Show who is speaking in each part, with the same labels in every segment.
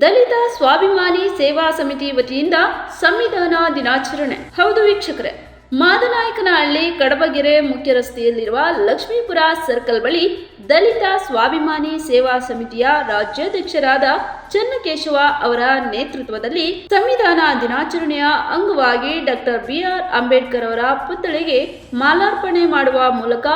Speaker 1: ದಲಿತ ಸ್ವಾಭಿಮಾನಿ ಸೇವಾ ಸಮಿತಿ ವತಿಯಿಂದ ಸಂವಿಧಾನ ದಿನಾಚರಣೆ. ಹೌದು ವೀಕ್ಷಕರೇ, ಮಾದನಾಯಕನಹಳ್ಳಿ ಕಡಬಗೆರೆ ಮುಖ್ಯ ರಸ್ತೆಯಲ್ಲಿರುವ ಲಕ್ಷ್ಮೀಪುರ ಸರ್ಕಲ್ ಬಳಿ ದಲಿತ ಸ್ವಾಭಿಮಾನಿ ಸೇವಾ ಸಮಿತಿಯ ರಾಜ್ಯಾಧ್ಯಕ್ಷರಾದ ಚನ್ನಕೇಶವ ಅವರ ನೇತೃತ್ವದಲ್ಲಿ ಸಂವಿಧಾನ ದಿನಾಚರಣೆಯ ಅಂಗವಾಗಿ ಡಾಕ್ಟರ್ ಬಿ.ಆರ್. ಅಂಬೇಡ್ಕರ್ ಅವರ ಪುತ್ಥಳಿಗೆ ಮಾಲಾರ್ಪಣೆ ಮಾಡುವ ಮೂಲಕ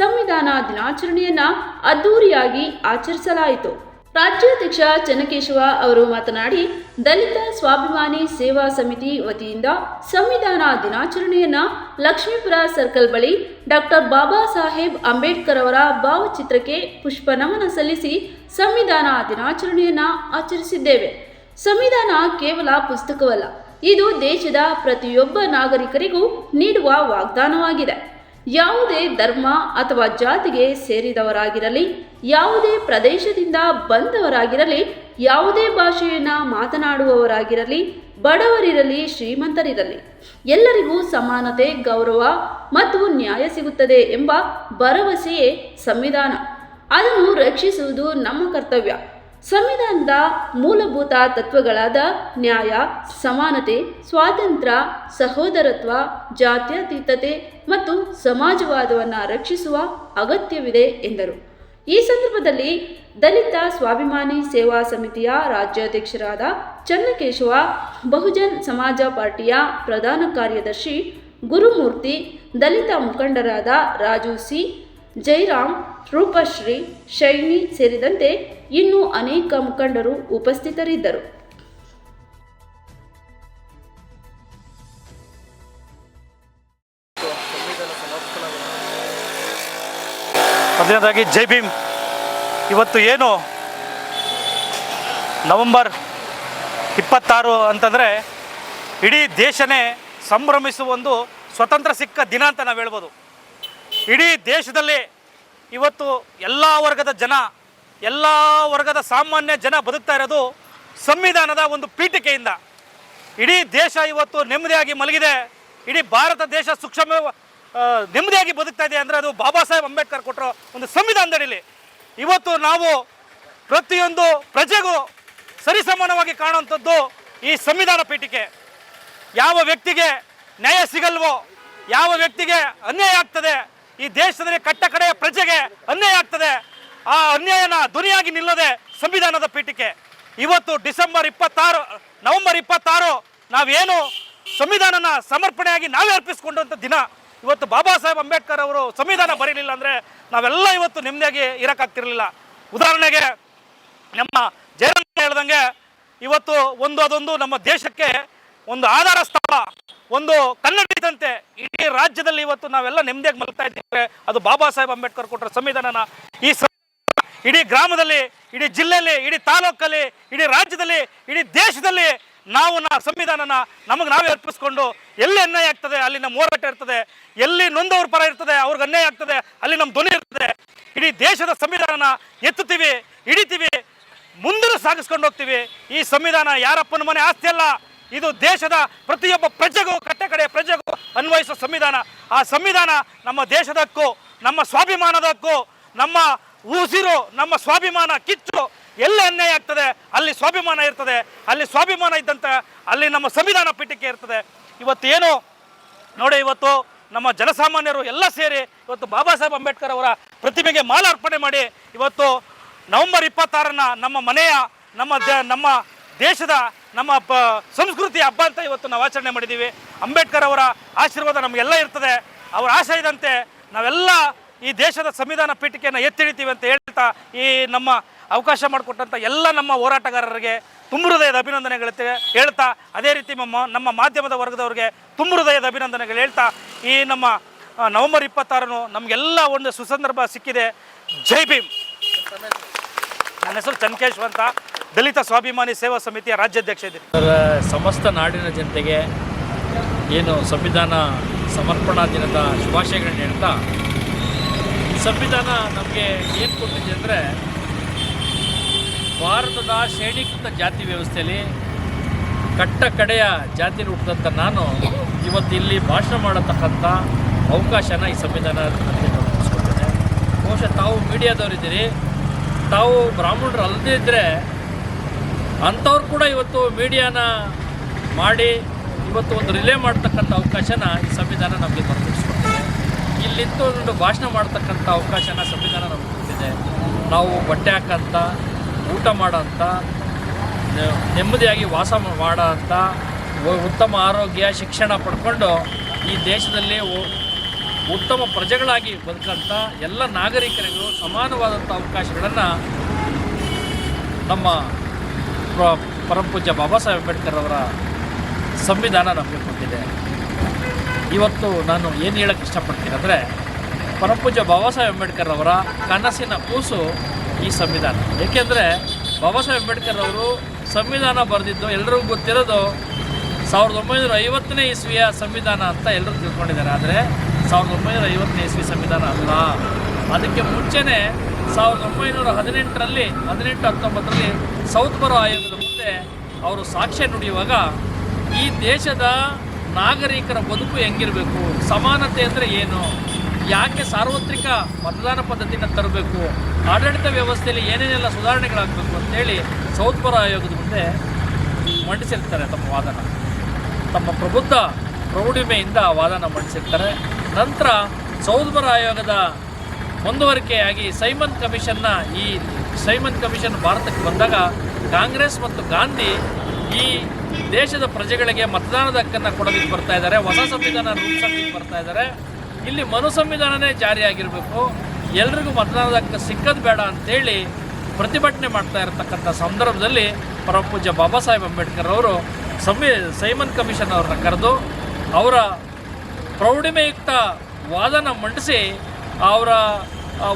Speaker 1: ಸಂವಿಧಾನ ದಿನಾಚರಣೆಯನ್ನ ಅದ್ದೂರಿಯಾಗಿ ಆಚರಿಸಲಾಯಿತು. ರಾಜ್ಯಾಧ್ಯಕ್ಷ ಚನ್ನಕೇಶವ ಅವರು ಮಾತನಾಡಿ, ದಲಿತ ಸ್ವಾಭಿಮಾನಿ ಸೇವಾ ಸಮಿತಿ ವತಿಯಿಂದ ಸಂವಿಧಾನ ದಿನಾಚರಣೆಯನ್ನ ಲಕ್ಷ್ಮೀಪುರ ಸರ್ಕಲ್ ಬಳಿ ಡಾಕ್ಟರ್ ಬಾಬಾ ಸಾಹೇಬ್ ಅಂಬೇಡ್ಕರ್ ಅವರ ಭಾವಚಿತ್ರಕ್ಕೆ ಪುಷ್ಪ ನಮನ ಸಲ್ಲಿಸಿ ಸಂವಿಧಾನ ದಿನಾಚರಣೆಯನ್ನ ಆಚರಿಸಿದ್ದೇವೆ. ಸಂವಿಧಾನ ಕೇವಲ ಪುಸ್ತಕವಲ್ಲ, ಇದು ದೇಶದ ಪ್ರತಿಯೊಬ್ಬ ನಾಗರಿಕರಿಗೂ ನೀಡುವ ವಾಗ್ದಾನವಾಗಿದೆ. ಯಾವುದೇ ಧರ್ಮ ಅಥವಾ ಜಾತಿಗೆ ಸೇರಿದವರಾಗಿರಲಿ, ಯಾವುದೇ ಪ್ರದೇಶದಿಂದ ಬಂದವರಾಗಿರಲಿ, ಯಾವುದೇ ಭಾಷೆಯನ್ನು ಮಾತನಾಡುವವರಾಗಿರಲಿ, ಬಡವರಿರಲಿ ಶ್ರೀಮಂತರಿರಲಿ, ಎಲ್ಲರಿಗೂ ಸಮಾನತೆ, ಗೌರವ ಮತ್ತು ನ್ಯಾಯ ಸಿಗುತ್ತದೆ ಎಂಬ ಭರವಸೆಯೇ ಸಂವಿಧಾನ. ಅದನ್ನು ರಕ್ಷಿಸುವುದು ನಮ್ಮ ಕರ್ತವ್ಯ. ಸಂವಿಧಾನದ ಮೂಲಭೂತ ತತ್ವಗಳಾದ ನ್ಯಾಯ, ಸಮಾನತೆ, ಸ್ವಾತಂತ್ರ್ಯ, ಸಹೋದರತ್ವ, ಜಾತ್ಯತೀತತೆ ಮತ್ತು ಸಮಾಜವಾದವನ್ನು ರಕ್ಷಿಸುವ ಅಗತ್ಯವಿದೆ ಎಂದರು. ಈ ಸಂದರ್ಭದಲ್ಲಿ ದಲಿತ ಸ್ವಾಭಿಮಾನಿ ಸೇವಾ ಸಮಿತಿಯ ರಾಜ್ಯಾಧ್ಯಕ್ಷರಾದ ಚನ್ನಕೇಶವ, ಬಹುಜನ್ ಸಮಾಜ ಪಾರ್ಟಿಯ ಪ್ರಧಾನ ಕಾರ್ಯದರ್ಶಿ ಗುರುಮೂರ್ತಿ, ದಲಿತ ಮುಖಂಡರಾದ ರಾಜು ಸಿ, ಜೈರಾಮ್, ರೂಪಶ್ರೀ, ಶೈನಿ ಸೇರಿದಂತೆ ಇನ್ನೂ ಅನೇಕ ಮುಖಂಡರು ಉಪಸ್ಥಿತರಿದ್ದರು.
Speaker 2: ಮೊದಲನೇದಾಗಿ ಜೈ ಭೀಮ್. ಇವತ್ತು ಏನು ನವೆಂಬರ್ 26 ಅಂತಂದರೆ ಇಡೀ ದೇಶನೇ ಸಂಭ್ರಮಿಸುವ ಒಂದು ಸ್ವತಂತ್ರ ಸಿಕ್ಕ ದಿನ ಅಂತ ನಾವು ಹೇಳ್ಬೋದು. ಇಡೀ ದೇಶದಲ್ಲಿ ಇವತ್ತು ಎಲ್ಲ ವರ್ಗದ ಜನ, ಎಲ್ಲ ವರ್ಗದ ಸಾಮಾನ್ಯ ಜನ ಬದುಕ್ತಾ ಇರೋದು ಸಂವಿಧಾನದ ಒಂದು ಪೀಠಿಕೆಯಿಂದ. ಇಡೀ ದೇಶ ಇವತ್ತು ನೆಮ್ಮದಿಯಾಗಿ ಮಲಗಿದೆ. ಇಡೀ ಭಾರತ ದೇಶ ನೆಮ್ಮದಿಯಾಗಿ ಬದುಕ್ತಾ ಇದೆ ಅಂದರೆ ಅದು ಬಾಬಾ ಸಾಹೇಬ್ ಅಂಬೇಡ್ಕರ್ ಕೊಟ್ಟರೋ ಒಂದು ಸಂವಿಧಾನದಡಿಲಿ ಇವತ್ತು ನಾವು ಪ್ರತಿಯೊಂದು ಪ್ರಜೆಗೂ ಸರಿಸಮಾನವಾಗಿ ಕಾಣುವಂಥದ್ದು ಈ ಸಂವಿಧಾನ ಪೀಠಿಕೆ. ಯಾವ ವ್ಯಕ್ತಿಗೆ ನ್ಯಾಯ ಸಿಗಲ್ವೋ, ಯಾವ ವ್ಯಕ್ತಿಗೆ ಅನ್ಯಾಯ ಆಗ್ತದೆ, ಈ ದೇಶದಲ್ಲಿ ಕಟ್ಟ ಕಡೆಯ ಪ್ರಜೆಗೆ ಅನ್ಯಾಯ ಆಗ್ತದೆ, ಆ ಅನ್ಯಾಯನ ಧ್ವನಿಯಾಗಿ ನಿಲ್ಲೋದೆ ಸಂವಿಧಾನದ ಪೀಠಿಕೆ. ಇವತ್ತು ನವೆಂಬರ್ 26 ನಾವೇನು ಸಂವಿಧಾನನ ಸಮರ್ಪಣೆಯಾಗಿ ನಾವೇ ಅರ್ಪಿಸ್ಕೊಂಡಂಥ ದಿನ. ಇವತ್ತು ಬಾಬಾ ಸಾಹೇಬ್ ಅಂಬೇಡ್ಕರ್ ಅವರು ಸಂವಿಧಾನ ಬರೀಲಿಲ್ಲ ಅಂದರೆ ನಾವೆಲ್ಲ ಇವತ್ತು ನೆಮ್ಮದಿಯಾಗಿ ಇರೋಕ್ಕಾಗ್ತಿರಲಿಲ್ಲ. ಉದಾಹರಣೆಗೆ ನಮ್ಮ ಜಯರಾಮ್ ಹೇಳ್ದಂಗೆ ಇವತ್ತು ಅದೊಂದು ನಮ್ಮ ದೇಶಕ್ಕೆ ಒಂದು ಆಧಾರ ಸ್ತಂಭ, ಒಂದು ಕನ್ನಡಿದಂತೆ ಇಡೀ ರಾಜ್ಯದಲ್ಲಿ ಇವತ್ತು ನಾವೆಲ್ಲ ನೆಮ್ಮದಿಯಾಗಿ ಮಲಗ್ತಾ ಇದ್ದೇವೆ. ಅದು ಬಾಬಾ ಸಾಹೇಬ್ ಅಂಬೇಡ್ಕರ್ ಕೊಟ್ಟರೆ ಸಂವಿಧಾನನ. ಈ ಇಡೀ ಗ್ರಾಮದಲ್ಲಿ, ಇಡೀ ಜಿಲ್ಲೆಯಲ್ಲಿ, ಇಡೀ ತಾಲೂಕಲ್ಲಿ, ಇಡೀ ರಾಜ್ಯದಲ್ಲಿ, ಇಡೀ ದೇಶದಲ್ಲಿ ನಾವು ಸಂವಿಧಾನನ ನಮಗೆ ನಾವೇ ಅರ್ಪಿಸ್ಕೊಂಡು ಎಲ್ಲಿ ಅನ್ಯಾಯ ಆಗ್ತದೆ ಅಲ್ಲಿ ನಮ್ಮ ಹೋರಾಟ ಇರ್ತದೆ, ಎಲ್ಲಿ ನೊಂದವ್ರ ಪರ ಇರ್ತದೆ ಅವ್ರಿಗೆ ಅನ್ಯಾಯ ಆಗ್ತದೆ ಅಲ್ಲಿ ನಮ್ಮ ಧ್ವನಿ ಇರ್ತದೆ. ಇಡೀ ದೇಶದ ಸಂವಿಧಾನನ ಎತ್ತುತ್ತೀವಿ, ಹಿಡಿತೀವಿ, ಮುಂದೆ ಸಾಗಿಸ್ಕೊಂಡು ಹೋಗ್ತೀವಿ. ಈ ಸಂವಿಧಾನ ಯಾರಪ್ಪನ ಮನೆ ಆಸ್ತಿ ಅಲ್ಲ, ಇದು ದೇಶದ ಪ್ರತಿಯೊಬ್ಬ ಪ್ರಜೆಗೂ, ಕಟ್ಟೆ ಕಡೆಯ ಪ್ರಜೆಗೂ ಅನ್ವಯಿಸೋ ಸಂವಿಧಾನ. ಆ ಸಂವಿಧಾನ ನಮ್ಮ ದೇಶದ ಹಕ್ಕು, ನಮ್ಮ ಸ್ವಾಭಿಮಾನದ ಹಕ್ಕು, ನಮ್ಮ ಉಸಿರು, ನಮ್ಮ ಸ್ವಾಭಿಮಾನ ಕಿಚ್ಚು. ಎಲ್ಲಿ ಅನ್ಯಾಯ ಆಗ್ತದೆ ಅಲ್ಲಿ ಸ್ವಾಭಿಮಾನ ಇರ್ತದೆ, ಅಲ್ಲಿ ಸ್ವಾಭಿಮಾನ ಇದ್ದಂತೆ ಅಲ್ಲಿ ನಮ್ಮ ಸಂವಿಧಾನ ಪೀಠಿಕೆ ಇರ್ತದೆ. ಇವತ್ತು ಏನು ನೋಡಿ, ಇವತ್ತು ನಮ್ಮ ಜನಸಾಮಾನ್ಯರು ಎಲ್ಲ ಸೇರಿ ಇವತ್ತು ಬಾಬಾ ಸಾಹೇಬ್ ಅಂಬೇಡ್ಕರ್ ಅವರ ಪ್ರತಿಮೆಗೆ ಮಾಲಾರ್ಪಣೆ ಮಾಡಿ ಇವತ್ತು ನವೆಂಬರ್ 26 ನಮ್ಮ ಮನೆಯ, ನಮ್ಮ ದೇಶದ, ನಮ್ಮ ಸಂಸ್ಕೃತಿ ಹಬ್ಬ ಅಂತ ಇವತ್ತು ನಾವು ಆಚರಣೆ ಮಾಡಿದ್ದೀವಿ. ಅಂಬೇಡ್ಕರ್ ಅವರ ಆಶೀರ್ವಾದ ನಮಗೆಲ್ಲ ಇರ್ತದೆ. ಅವರ ಆಶಯದಂತೆ ನಾವೆಲ್ಲ ಈ ದೇಶದ ಸಂವಿಧಾನ ಪೀಠಿಕೆಯನ್ನು ಎತ್ತಿಡಿತೀವಿ ಅಂತ ಹೇಳ್ತಾ, ಈ ನಮ್ಮ ಅವಕಾಶ ಮಾಡಿಕೊಟ್ಟಂಥ ಎಲ್ಲ ನಮ್ಮ ಹೋರಾಟಗಾರರಿಗೆ ತುಂಬ ಹೃದಯದ ಅಭಿನಂದನೆಗಳು ಹೇಳ್ತಾ, ಅದೇ ರೀತಿ ನಮ್ಮ ಮಾಧ್ಯಮದ ವರ್ಗದವರಿಗೆ ತುಂಬ ಹೃದಯದ ಅಭಿನಂದನೆಗಳು ಹೇಳ್ತಾ, ಈ ನಮ್ಮ ನವೆಂಬರ್ 26 ನಮಗೆಲ್ಲ ಒಂದು ಸುಸಂದರ್ಭ ಸಿಕ್ಕಿದೆ. ಜೈ ಭೀಮ್. ನನ್ನ ಹೆಸರು ಚನ್ನಕೇಶವ ಅಂತ, ದಲಿತ ಸ್ವಾಭಿಮಾನಿ ಸೇವಾ ಸಮಿತಿಯ ರಾಜ್ಯಾಧ್ಯಕ್ಷ ಇದ್ದೀನಿ.
Speaker 3: ಸಮಸ್ತ ನಾಡಿನ ಜನತೆಗೆ ಏನು ಸಂವಿಧಾನ ಸಮರ್ಪಣಾ ದಿನದ ಶುಭಾಶಯಗಳನ್ನ ಹೇಳ್ತಾ, ಸಂವಿಧಾನ ನಮಗೆ ಏನು ಕೊಟ್ಟಿದೆ ಅಂದರೆ, ಭಾರತದ ಶ್ರೇಣೀಕೃತ ಜಾತಿ ವ್ಯವಸ್ಥೆಯಲ್ಲಿ ಕಟ್ಟ ಕಡೆಯ ಜಾತಿಯಲ್ಲಿ ಹುಟ್ಟಿದಂಥ ನಾನು ಇವತ್ತು ಇಲ್ಲಿ ಭಾಷಣ ಮಾಡತಕ್ಕಂಥ ಅವಕಾಶನ ಈ ಸಂವಿಧಾನ ನನಗೆ ಕಲ್ಪಿಸ್ಕೊಟ್ಟಿದೆ. ಬಹುಶಃ ತಾವು ಮೀಡಿಯಾದವರಿದ್ದೀರಿ, ತಾವು ಬ್ರಾಹ್ಮಣರು ಅಲ್ಲದೇ ಇದ್ದರೆ ಅಂಥವ್ರು ಕೂಡ ಇವತ್ತು ಮೀಡಿಯಾನ ಮಾಡಿ ಇವತ್ತು ಒಂದು ರಿಲೇ ಮಾಡ್ತಕ್ಕಂಥ ಅವಕಾಶನ ಈ ಸಂವಿಧಾನ ನಮಗೆ ಬರೆದಿರಿಸ್ಕೊಟ್ಟಿದೆ. ಇಲ್ಲಿಂದ ಒಂದು ಭಾಷಣ ಮಾಡ್ತಕ್ಕಂಥ ಅವಕಾಶನ ಸಂವಿಧಾನ ನಮಗೆ ಕೊಟ್ಟಿದೆ. ನಾವು ಬಟ್ಟೆ ಹಾಕೋಂಥ, ಊಟ ಮಾಡೋಂಥ, ನೆಮ್ಮದಿಯಾಗಿ ವಾಸ ಮಾಡೋಂಥ, ಉತ್ತಮ ಆರೋಗ್ಯ ಶಿಕ್ಷಣ ಪಡ್ಕೊಂಡು ಈ ದೇಶದಲ್ಲಿ ಉತ್ತಮ ಪ್ರಜೆಗಳಾಗಿ ಬದುಕಂಥ ಎಲ್ಲ ನಾಗರಿಕರಿಗೂ ಸಮಾನವಾದಂಥ ಅವಕಾಶಗಳನ್ನು ನಮ್ಮ ಪರಮಪೂಜ್ಯ ಬಾಬಾ ಸಾಹೇಬ್ ಅಂಬೇಡ್ಕರ್ ಅವರ ಸಂವಿಧಾನ ನಮಗೆ ಕೊಟ್ಟಿದೆ. ಇವತ್ತು ನಾನು ಏನು ಹೇಳೋಕ್ಕೆ ಇಷ್ಟಪಡ್ತೀನಿ ಅಂದರೆ, ಪರಮಪೂಜ್ಯ ಬಾಬಾ ಸಾಹೇಬ್ ಅಂಬೇಡ್ಕರ್ ಅವರ ಕನಸಿನ ಕೂಸು ಈ ಸಂವಿಧಾನ. ಏಕೆಂದರೆ ಬಾಬಾ ಸಾಹೇಬ್ ಅಂಬೇಡ್ಕರ್ ಅವರು ಸಂವಿಧಾನ ಬರೆದಿದ್ದು ಎಲ್ರಿಗೂ ಗೊತ್ತಿರೋದು 1950ನೇ ಇಸ್ವಿಯ ಸಂವಿಧಾನ ಅಂತ ಎಲ್ಲರೂ ತಿಳ್ಕೊಂಡಿದ್ದಾರೆ. ಆದರೆ 1950ನೇ ಇಸ್ವಿ ಸಂವಿಧಾನ ಅಲ್ಲ, ಅದಕ್ಕೆ ಮುಂಚೆನೇ 1918ರಲ್ಲಿ 1919ರಲ್ಲಿ ಸೌತ್ ಬರೋ ಆಯೋಗದ ಮುಂದೆ ಅವರು ಸಾಕ್ಷ್ಯ ನುಡಿಯುವಾಗ ಈ ದೇಶದ ನಾಗರಿಕರ ಬದುಕು ಹೆಂಗಿರಬೇಕು, ಸಮಾನತೆ ಅಂದರೆ ಏನು, ಯಾಕೆ ಸಾರ್ವತ್ರಿಕ ಮತದಾನ ಪದ್ಧತಿನ ತರಬೇಕು, ಆಡಳಿತ ವ್ಯವಸ್ಥೆಯಲ್ಲಿ ಏನೇನೆಲ್ಲ ಸುಧಾರಣೆಗಳಾಗಬೇಕು ಅಂತೇಳಿ ಸೌತ್ ಬರೋ ಆಯೋಗದ ಮುಂದೆ ಮಂಡಿಸಿರ್ತಾರೆ ತಮ್ಮ ವಾದನ. ತಮ್ಮ ಪ್ರೌಢಿಮೆಯಿಂದ ವಾದನ ಮಂಡಿಸಿರ್ತಾರೆ. ನಂತರ ಸೌತ್ ಬರೋ ಆಯೋಗದ ಮುಂದುವರಿಕೆಯಾಗಿ ಸೈಮನ್ ಕಮಿಷನ್ ಭಾರತಕ್ಕೆ ಬಂದಾಗ ಕಾಂಗ್ರೆಸ್ ಮತ್ತು ಗಾಂಧಿ ಈ ದೇಶದ ಪ್ರಜೆಗಳಿಗೆ ಮತದಾನದ ಹಕ್ಕನ್ನು ಕೊಡೋದಕ್ಕೆ ಬರ್ತಾ ಇದ್ದಾರೆ, ಹೊಸ ಸಂವಿಧಾನ ರೂಪಿಸೋದಕ್ಕೆ ಬರ್ತಾ ಇದ್ದಾರೆ. ಇಲ್ಲಿ ಮನು ಸಂವಿಧಾನನೇ ಜಾರಿಯಾಗಿರಬೇಕು, ಎಲ್ರಿಗೂ ಮತದಾನದ ಹಕ್ಕು ಸಿಕ್ಕದು ಬೇಡ ಅಂತೇಳಿ ಪ್ರತಿಭಟನೆ ಮಾಡ್ತಾ ಇರತಕ್ಕಂಥ ಸಂದರ್ಭದಲ್ಲಿ ಪರಮಪೂಜ್ಯ ಬಾಬಾ ಸಾಹೇಬ್ ಅಂಬೇಡ್ಕರ್ ಅವರು ಸೈಮನ್ ಕಮಿಷನ್ ಅವ್ರನ್ನ ಕರೆದು ಅವರ ಪ್ರೌಢಿಮೆಯುಕ್ತ ವಾದನ ಮಂಡಿಸಿ ಅವರ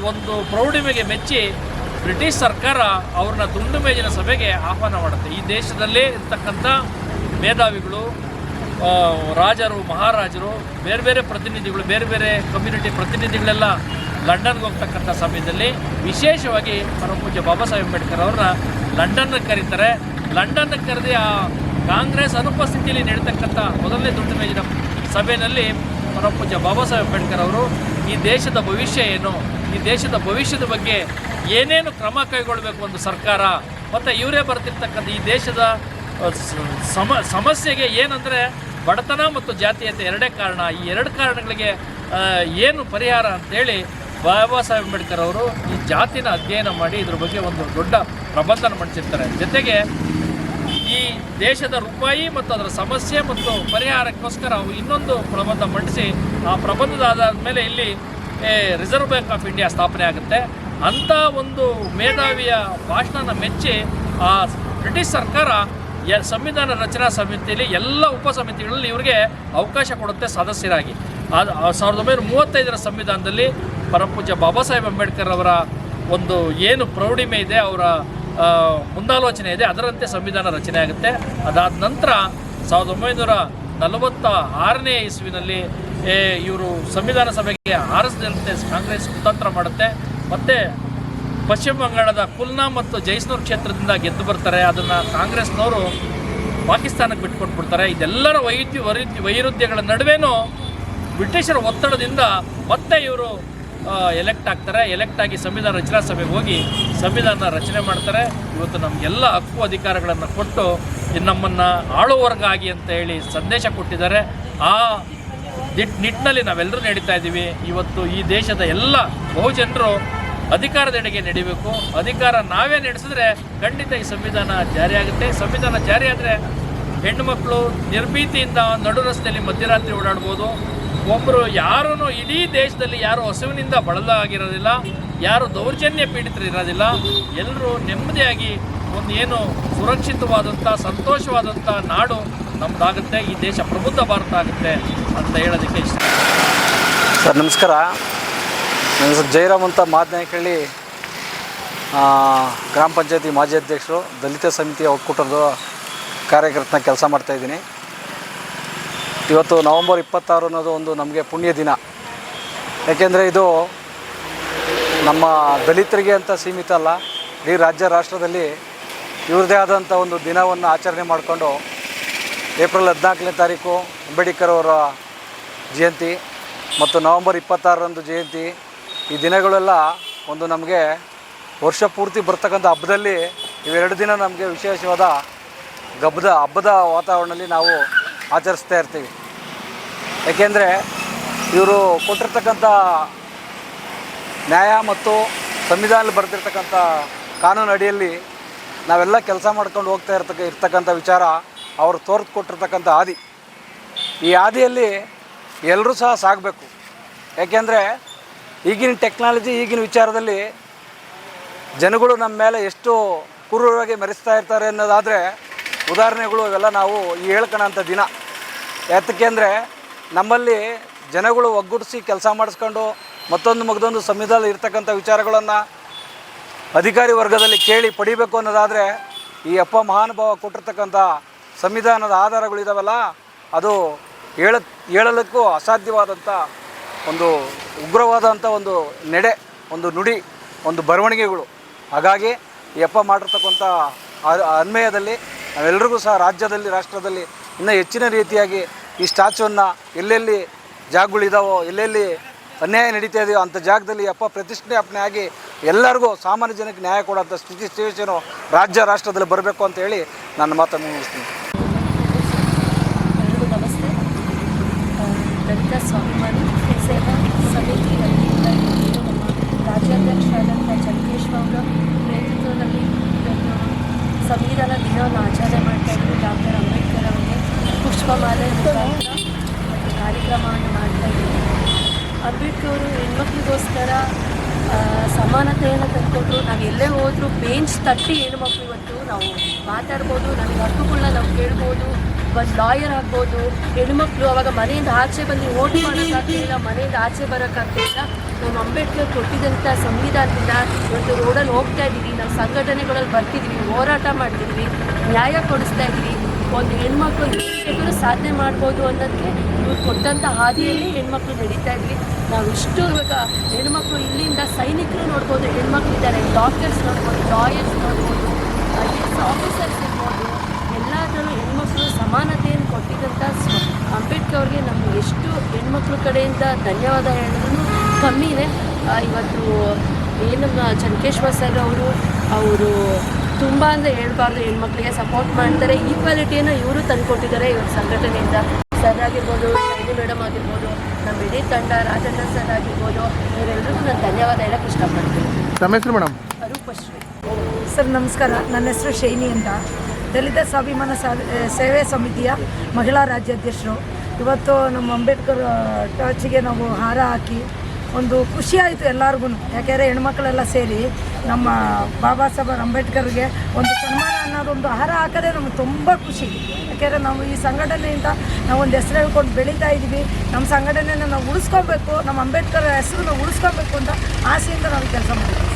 Speaker 3: ಒಂದು ಪ್ರೌಢಿಮೆಗೆ ಮೆಚ್ಚಿ ಬ್ರಿಟಿಷ್ ಸರ್ಕಾರ ಅವ್ರನ್ನ ದುಂಡು ಮೇಜಿನ ಸಭೆಗೆ ಆಹ್ವಾನ ಮಾಡುತ್ತೆ. ಈ ದೇಶದಲ್ಲೇ ಇರ್ತಕ್ಕಂಥ ಮೇಧಾವಿಗಳು, ರಾಜರು, ಮಹಾರಾಜರು, ಬೇರೆ ಬೇರೆ ಪ್ರತಿನಿಧಿಗಳು, ಬೇರೆ ಬೇರೆ ಕಮ್ಯುನಿಟಿ ಪ್ರತಿನಿಧಿಗಳೆಲ್ಲ ಲಂಡನ್ಗೆ ಹೋಗ್ತಕ್ಕಂಥ ಸಮಯದಲ್ಲಿ ವಿಶೇಷವಾಗಿ ಪರಮಪೂಜ್ಯ ಬಾಬಾ ಸಾಹೇಬ್ ಅಂಬೇಡ್ಕರ್ ಅವ್ರನ್ನ ಲಂಡನ್ಗೆ ಕರೀತಾರೆ. ಲಂಡನ್ಗೆ ಕರೆದು ಆ ಕಾಂಗ್ರೆಸ್ ಅನುಪಸ್ಥಿತಿಯಲ್ಲಿ ನಡೀತಕ್ಕಂಥ ಮೊದಲನೇ ದುಂಡು ಮೇಜಿನ ಸಭೆಯಲ್ಲಿ ಪರಮಪೂಜ್ಯ ಬಾಬಾ ಸಾಹೇಬ್ ಅಂಬೇಡ್ಕರ್ ಅವರು ಈ ದೇಶದ ಭವಿಷ್ಯ ಏನು, ಈ ದೇಶದ ಭವಿಷ್ಯದ ಬಗ್ಗೆ ಏನೇನು ಕ್ರಮ ಕೈಗೊಳ್ಳಬೇಕು ಒಂದು ಸರ್ಕಾರ, ಮತ್ತು ಇವರೇ ಬರ್ತಿರ್ತಕ್ಕಂಥ ಈ ದೇಶದ ಸಮಸ್ಯೆಗೆ ಏನಂದರೆ ಬಡತನ ಮತ್ತು ಜಾತೀಯತೆ ಎರಡೇ ಕಾರಣ, ಈ ಎರಡು ಕಾರಣಗಳಿಗೆ ಏನು ಪರಿಹಾರ ಅಂತೇಳಿ ಬಾಬಾ ಸಾಹೇಬ್ ಅಂಬೇಡ್ಕರ್ ಅವರು ಈ ಜಾತಿನ ಅಧ್ಯಯನ ಮಾಡಿ ಇದ್ರ ಬಗ್ಗೆ ಒಂದು ದೊಡ್ಡ ಪ್ರಬಂಧನ ಮಂಡಿಸಿರ್ತಾರೆ. ಜೊತೆಗೆ ಈ ದೇಶದ ರೂಪಾಯಿ ಮತ್ತು ಅದರ ಸಮಸ್ಯೆ ಮತ್ತು ಪರಿಹಾರಕ್ಕೋಸ್ಕರ ಇನ್ನೊಂದು ಪ್ರಬಂಧ ಮಂಡಿಸಿ ಆ ಪ್ರಬಂಧದ ಆಧಾರದ ಮೇಲೆ ಇಲ್ಲಿ ರಿಸರ್ವ್ ಬ್ಯಾಂಕ್ ಆಫ್ ಇಂಡಿಯಾ ಸ್ಥಾಪನೆ ಆಗುತ್ತೆ. ಅಂಥ ಒಂದು ಮೇಧಾವಿಯ ಭಾಷಣನ ಮೆಚ್ಚಿ ಆ ಬ್ರಿಟಿಷ್ ಸರ್ಕಾರ ಸಂವಿಧಾನ ರಚನಾ ಸಮಿತಿಯಲ್ಲಿ ಎಲ್ಲ ಉಪಸಮಿತಿಗಳಲ್ಲಿ ಇವರಿಗೆ ಅವಕಾಶ ಕೊಡುತ್ತೆ ಸದಸ್ಯರಾಗಿ. 1935ರ ಸಂವಿಧಾನದಲ್ಲಿ ಪರಮಪೂಜ್ಯ ಬಾಬಾ ಸಾಹೇಬ್ ಅಂಬೇಡ್ಕರ್ ಅವರ ಒಂದು ಏನು ಪ್ರೌಢಿಮೆ ಇದೆ, ಅವರ ಮುಂದಾಲೋಚನೆ ಇದೆ, ಅದರಂತೆ ಸಂವಿಧಾನ ರಚನೆ ಆಗುತ್ತೆ. ಅದಾದ ನಂತರ 1946ನೇ ಇಸ್ವಿನಲ್ಲಿ ಇವರು ಸಂವಿಧಾನ ಸಭೆಗೆ ಆರಿಸದಂತೆ ಕಾಂಗ್ರೆಸ್ ಕುತಂತ್ರ ಮಾಡುತ್ತೆ. ಮತ್ತು ಪಶ್ಚಿಮ ಬಂಗಾಳದ ಕುಲ್ನಾ ಮತ್ತು ಜೈಸ್ನೂರ್ ಕ್ಷೇತ್ರದಿಂದ ಗೆದ್ದು ಬರ್ತಾರೆ. ಅದನ್ನು ಕಾಂಗ್ರೆಸ್ನವರು ಪಾಕಿಸ್ತಾನಕ್ಕೆ ಬಿಟ್ಕೊಟ್ಬಿಡ್ತಾರೆ. ಇದೆಲ್ಲರ ವೈರುಧ್ಯಗಳ ನಡುವೆನೂ ಬ್ರಿಟಿಷರ ಒತ್ತಡದಿಂದ ಮತ್ತೆ ಇವರು ಎಲೆಕ್ಟ್ ಆಗ್ತಾರೆ. ಎಲೆಕ್ಟ್ ಆಗಿ ಸಂವಿಧಾನ ರಚನಾ ಸಭೆಗೆ ಹೋಗಿ ಸಂವಿಧಾನ ರಚನೆ ಮಾಡ್ತಾರೆ. ಇವತ್ತು ನಮಗೆಲ್ಲ ಹಕ್ಕು ಅಧಿಕಾರಗಳನ್ನು ಕೊಟ್ಟು ನಮ್ಮನ್ನು ಆಳುವರ್ಗ ಆಗಿ ಅಂತ ಹೇಳಿ ಸಂದೇಶ ಕೊಟ್ಟಿದ್ದಾರೆ. ಆ ನಿಟ್ಟಿನಲ್ಲಿ ನಾವೆಲ್ಲರೂ ನಡೀತಾ ಇದ್ದೀವಿ. ಇವತ್ತು ಈ ದೇಶದ ಎಲ್ಲ ಬಹುಜನರು ಅಧಿಕಾರದೆಡೆಗೆ ನಡಿಬೇಕು. ಅಧಿಕಾರ ನಾವೇ ನಡೆಸಿದ್ರೆ ಖಂಡಿತ ಈ ಸಂವಿಧಾನ ಜಾರಿಯಾಗುತ್ತೆ. ಸಂವಿಧಾನ ಜಾರಿ ಆದರೆ ಹೆಣ್ಣುಮಕ್ಕಳು ನಿರ್ಭೀತಿಯಿಂದ ನಡು ರಸ್ತೆಯಲ್ಲಿ ಮಧ್ಯರಾತ್ರಿ ಓಡಾಡ್ಬೋದು. ಒಬ್ಬರು ಯಾರೂ ಇಡೀ ದೇಶದಲ್ಲಿ ಯಾರು ಹಸುವಿನಿಂದ ಬಳಲಾಗಿರೋದಿಲ್ಲ, ಯಾರು ದೌರ್ಜನ್ಯ ಪೀಡಿತರು ಇರೋದಿಲ್ಲ. ಎಲ್ಲರೂ ನೆಮ್ಮದಿಯಾಗಿ ಒಂದು ಏನು ಸುರಕ್ಷಿತವಾದಂಥ ಸಂತೋಷವಾದಂಥ ನಾಡು ನಮ್ಮದಾಗುತ್ತೆ. ಈ ದೇಶ ಪ್ರಬುದ್ಧ ಭಾರತ ಆಗುತ್ತೆ ಅಂತ ಹೇಳೋದಕ್ಕೆ ಇಷ್ಟ.
Speaker 4: ಸರ್ ನಮಸ್ಕಾರ. ನನ್ನ ಹೆಸರು ಜಯರಾಮ್ ಅಂತ ಮಾದನಾಯಕಹಳ್ಳಿ ಗ್ರಾಮ ಪಂಚಾಯತಿ ಮಾಜಿ ಅಧ್ಯಕ್ಷರು, ದಲಿತ ಸಮಿತಿಯ ಒಕ್ಕೂಟದ ಕಾರ್ಯಕರ್ತನ ಕೆಲಸ ಮಾಡ್ತಾಯಿದ್ದೀನಿ. ಇವತ್ತು ನವಂಬರ್ 26 ಅನ್ನೋದು ಒಂದು ನಮಗೆ ಪುಣ್ಯ ದಿನ. ಯಾಕೆಂದರೆ ಇದು ನಮ್ಮ ದಲಿತರಿಗೆ ಅಂತ ಸೀಮಿತ ಅಲ್ಲ, ಇಡೀ ರಾಜ್ಯ ರಾಷ್ಟ್ರದಲ್ಲಿ ಇವ್ರದ್ದೇ ಆದಂಥ ಒಂದು ದಿನವನ್ನು ಆಚರಣೆ ಮಾಡಿಕೊಂಡು ಏಪ್ರಿಲ್ 14ನೇ ತಾರೀಕು ಅಂಬೇಡ್ಕರ್ ಅವರ ಜಯಂತಿ ಮತ್ತು ನವಂಬರ್ 26ರಂದು ಜಯಂತಿ, ಈ ದಿನಗಳೆಲ್ಲ ಒಂದು ನಮಗೆ ವರ್ಷ ಪೂರ್ತಿ ಬರ್ತಕ್ಕಂಥ ಹಬ್ಬದಲ್ಲಿ ಇವೆರಡು ದಿನ ನಮಗೆ ವಿಶೇಷವಾದ ಹಬ್ಬದ ವಾತಾವರಣದಲ್ಲಿ ನಾವು ಆಚರಿಸ್ತಾ ಇರ್ತೀವಿ. ಏಕೆಂದರೆ ಇವರು ಕೊಟ್ಟಿರ್ತಕ್ಕಂಥ ನ್ಯಾಯ ಮತ್ತು ಸಂವಿಧಾನದಲ್ಲಿ ಬರೆದಿರ್ತಕ್ಕಂಥ ಕಾನೂನು ಅಡಿಯಲ್ಲಿ ನಾವೆಲ್ಲ ಕೆಲಸ ಮಾಡ್ಕೊಂಡು ಹೋಗ್ತಾ ಇರ್ತಕ್ಕಂಥ ವಿಚಾರ ಅವರು ತೋರಿಸ್ಕೊಟ್ಟಿರ್ತಕ್ಕಂಥ ಹಾದಿ. ಈ ಹಾದಿಯಲ್ಲಿ ಎಲ್ಲರೂ ಸಹ ಸಾಗಬೇಕು. ಏಕೆಂದರೆ ಈಗಿನ ಟೆಕ್ನಾಲಜಿ, ಈಗಿನ ವಿಚಾರದಲ್ಲಿ ಜನಗಳು ನಮ್ಮ ಮೇಲೆ ಎಷ್ಟು ಕ್ರೂರವಾಗಿ ಮೆರೆಸ್ತಾ ಇರ್ತಾರೆ ಅನ್ನೋದಾದರೆ ಉದಾಹರಣೆಗಳು ಇವೆಲ್ಲ ನಾವು ಹೇಳ್ಕೊಳ್ಳೋಂಥ ದಿನ. ಯಾತಕ್ಕೆಂದರೆ ನಮ್ಮಲ್ಲಿ ಜನಗಳು ಒಗ್ಗೂಡಿಸಿ ಕೆಲಸ ಮಾಡಿಸ್ಕೊಂಡು ಮತ್ತೊಂದು ಸಂವಿಧಾನ ಇರ್ತಕ್ಕಂಥ ವಿಚಾರಗಳನ್ನು ಅಧಿಕಾರಿ ವರ್ಗದಲ್ಲಿ ಕೇಳಿ ಪಡಿಬೇಕು ಅನ್ನೋದಾದರೆ ಈ ಮಹಾನುಭಾವ ಕೊಟ್ಟಿರ್ತಕ್ಕಂಥ ಸಂವಿಧಾನದ ಆಧಾರಗಳಿದಾವಲ್ಲ, ಅದು ಹೇಳಲಿಕ್ಕೂ ಅಸಾಧ್ಯವಾದಂಥ ಒಂದು ಉಗ್ರವಾದಂಥ ಒಂದು ನಡೆ, ಒಂದು ನುಡಿ, ಒಂದು ಬರವಣಿಗೆಗಳು. ಹಾಗಾಗಿ ಈ ಮಾಡಿರ್ತಕ್ಕಂಥ ಅನ್ವಯದಲ್ಲಿ ನಾವೆಲ್ಲರಿಗೂ ಸಹ ರಾಜ್ಯದಲ್ಲಿ, ರಾಷ್ಟ್ರದಲ್ಲಿ ಇನ್ನೂ ಹೆಚ್ಚಿನ ರೀತಿಯಾಗಿ ಈ ಸ್ಟ್ಯಾಚ್ಯೂವನ್ನು ಎಲ್ಲೆಲ್ಲಿ ಜಾಗಗಳಿದಾವೋ, ಎಲ್ಲೆಲ್ಲಿ ಅನ್ಯಾಯ ನಡೀತಾ ಇದೆಯೋ ಅಂಥ ಜಾಗದಲ್ಲಿ ಪ್ರತಿಷ್ಠಾಪನೆ ಆಗಿ ಎಲ್ಲರಿಗೂ ಸಾಮಾನ್ಯ ಜನಕ್ಕೆ ನ್ಯಾಯ ಕೊಡೋಂಥ ಸ್ಥಿತಿಯನ್ನು ರಾಜ್ಯ ರಾಷ್ಟ್ರದಲ್ಲಿ ಬರಬೇಕು ಅಂತ ಹೇಳಿ ನನ್ನ ಮಾತನ್ನು ಮುಗಿಸ್ತೀನಿ.
Speaker 5: ಎಲ್ಲರಿಗೂ ನಮಸ್ತೆ. ದಲಿತ ಸ್ವಾಭಿಮಾನಿ ಸೇವಾ ಸಮಿತಿ ವತಿಯಿಂದ ನಮ್ಮ ರಾಜ್ಯಾಧ್ಯಕ್ಷರಾದಂಥ ಚನ್ಕೇಶ್ವ ಅವರ ನೇತೃತ್ವದಲ್ಲಿ ಸಂವಿಧಾನ ದಿನವನ್ನು ಆಚರಣೆ ಮಾಡ್ತಾ ಇದ್ದೀವಿ. ಡಾಕ್ಟರ್ ಅಂಬೇಡ್ಕರ್ ಅವರಿಗೆ ಪುಷ್ಪಮಾಲೆ ಮುಖಾಂತರ ಮತ್ತು ಕಾರ್ಯಕ್ರಮವನ್ನು ಮಾಡ್ತಾ ಇದ್ದೀವಿ. ಅಂಬೇಡ್ಕರ್ ಅವರು ಹೆಣ್ಮಕ್ಳಿಗೋಸ್ಕರ ಸಮಾನತೆಯನ್ನು ತಂದುಕೊಟ್ರು. ನಾವು ಎಲ್ಲೇ ಹೋದರೂ ಬೆಂಚ್ ತಟ್ಟಿ ಹೆಣ್ಮಕ್ಳು ಇವತ್ತು ನಾವು ಮಾತಾಡ್ಬೋದು, ನಮಗೆ ಹಕ್ಕುಗಳನ್ನ ನಾವು ಕೇಳ್ಬೋದು, ಒಂದು ಲಾಯರ್ ಆಗ್ಬೋದು. ಹೆಣ್ಮಕ್ಳು ಅವಾಗ ಮನೆಯಿಂದ ಆಚೆ ಬಂದು ಓಟ್ ಮಾಡೋಕ್ಕಾಗ್ತಿಲ್ಲ, ಮನೆಯಿಂದ ಆಚೆ ಬರೋಕ್ಕಾಗ್ತಿಲ್ಲ. ನಮ್ಮ ಅಂಬೇಡ್ಕರ್ ಕೊಟ್ಟಿದ್ದಂಥ ಸಂವಿಧಾನದಿಂದ ಇವತ್ತು ರೋಡಲ್ಲಿ ಹೋಗ್ತಾ ಇದ್ದೀವಿ, ನಾವು ಸಂಘಟನೆಗಳಲ್ಲಿ ಬರ್ತಿದ್ವಿ, ಹೋರಾಟ ಮಾಡ್ತಿದ್ವಿ, ನ್ಯಾಯ ಕೊಡಿಸ್ತಾ ಇದ್ವಿ. ಒಂದು ಹೆಣ್ಮಕ್ಳು ಬೇಕಾದ್ರೂ ಸಾಧನೆ ಮಾಡ್ಬೋದು ಅನ್ನೋದಕ್ಕೆ ಇವ್ರು ಕೊಟ್ಟಂಥ ಹಾದಿಯಲ್ಲಿ ಹೆಣ್ಮಕ್ಳು ನಡೀತಾ ಇದ್ವಿ. ನಾವು ಇಷ್ಟು ಇವಾಗ ಹೆಣ್ಮಕ್ಳು ಇಲ್ಲಿಂದ ಸೈನಿಕರು ನೋಡ್ಬೋದು, ಹೆಣ್ಮಕ್ಳಿದ್ದಾರೆ, ಡಾಕ್ಟರ್ಸ್ ನೋಡ್ಬೋದು, ಲಾಯರ್ಸ್ ನೋಡ್ಬೋದು, IAS ಆಫೀಸರ್ಸ್ ಇರ್ಬೋದು. ಎಲ್ಲದರಲ್ಲೂ ಹೆಣ್ಮಕ್ಳು ಸಮಾನತೆಯನ್ನು ಕೊಟ್ಟಿದ್ದಂಥ ಅಂಬೇಡ್ಕರ್ ಅವ್ರಿಗೆ ನಮಗೆ ಎಷ್ಟು ಹೆಣ್ಮಕ್ಳ ಕಡೆಯಿಂದ ಧನ್ಯವಾದ ಹೇಳಿದ್ರು ಕಮ್ಮಿನೇ. ಇವತ್ತು ಏನು ಚನ್ಕೇಶ್ವರ್ ಸರ್ ಅವರು ತುಂಬ ಅಂದರೆ ಹೇಳ್ಬಾರ್ದು, ಹೆಣ್ಮಕ್ಳಿಗೆ ಸಪೋರ್ಟ್ ಮಾಡ್ತಾರೆ. ಈಕ್ವಾಲಿಟಿಯನ್ನು ಇವರು ತಂದುಕೊಟ್ಟಿದ್ದಾರೆ ಇವ್ರ ಸಂಘಟನೆಯಿಂದ. ಸರ್ ಆಗಿರ್ಬೋದು, ಶೈನಿ ಮೇಡಮ್ ಆಗಿರ್ಬೋದು, ನಮ್ಮ ಇಡೀ ತಂಡ, ರಾಜಣ್ಣ ಸರ್ ಆಗಿರ್ಬೋದು, ಇವರೆಲ್ಲರಿಗೂ ನಾನು ಧನ್ಯವಾದ ಹೇಳಕ್ಕೆ ಇಷ್ಟಪಡ್ತೀನಿ.
Speaker 6: ನಮ್ಮ ಹೆಸರು ಮೇಡಮ್?
Speaker 5: ರೂಪಶ್ರೀ.
Speaker 7: ಸರ್ ನಮಸ್ಕಾರ, ನನ್ನ ಹೆಸರು ಶೈನಿ ಅಂತ, ದಲಿತ ಸ್ವಾಭಿಮಾನ ಸೇವೆ ಸಮಿತಿಯ ಮಹಿಳಾ ರಾಜ್ಯಾಧ್ಯಕ್ಷರು. ಇವತ್ತು ನಮ್ಮ ಅಂಬೇಡ್ಕರ್ ಟರ್ಚಿಗೆ ನಾವು ಹಾರ ಹಾಕಿ ಒಂದು ಖುಷಿ ಆಯಿತು ಎಲ್ಲರಿಗೂ. ಯಾಕೆಂದರೆ ಹೆಣ್ಮಕ್ಳೆಲ್ಲ ಸೇರಿ ನಮ್ಮ ಬಾಬಾ ಸಾಹೇಬ್ ಅಂಬೇಡ್ಕರ್ಗೆ ಒಂದು ಸನ್ಮಾನ ಅನ್ನೋದೊಂದು ಹಾರ ಹಾಕೋದೇ ನಮಗೆ ತುಂಬ ಖುಷಿ. ಯಾಕೆಂದರೆ ನಾವು ಈ ಸಂಘಟನೆಯಿಂದ ನಾವು ಒಂದು ಹೆಸರು ಹೇಳ್ಕೊಂಡು ಬೆಳೀತಾ ಇದ್ದೀವಿ. ನಮ್ಮ ಸಂಘಟನೆಯನ್ನು ನಾವು ಉಳಿಸ್ಕೊಬೇಕು, ನಮ್ಮ ಅಂಬೇಡ್ಕರ್ ಹೆಸರನ್ನು ಉಳಿಸ್ಕೊಬೇಕು ಅಂತ ಆಸೆಯಿಂದ ನಾವು ಕೆಲಸ ಮಾಡ್ತೀವಿ.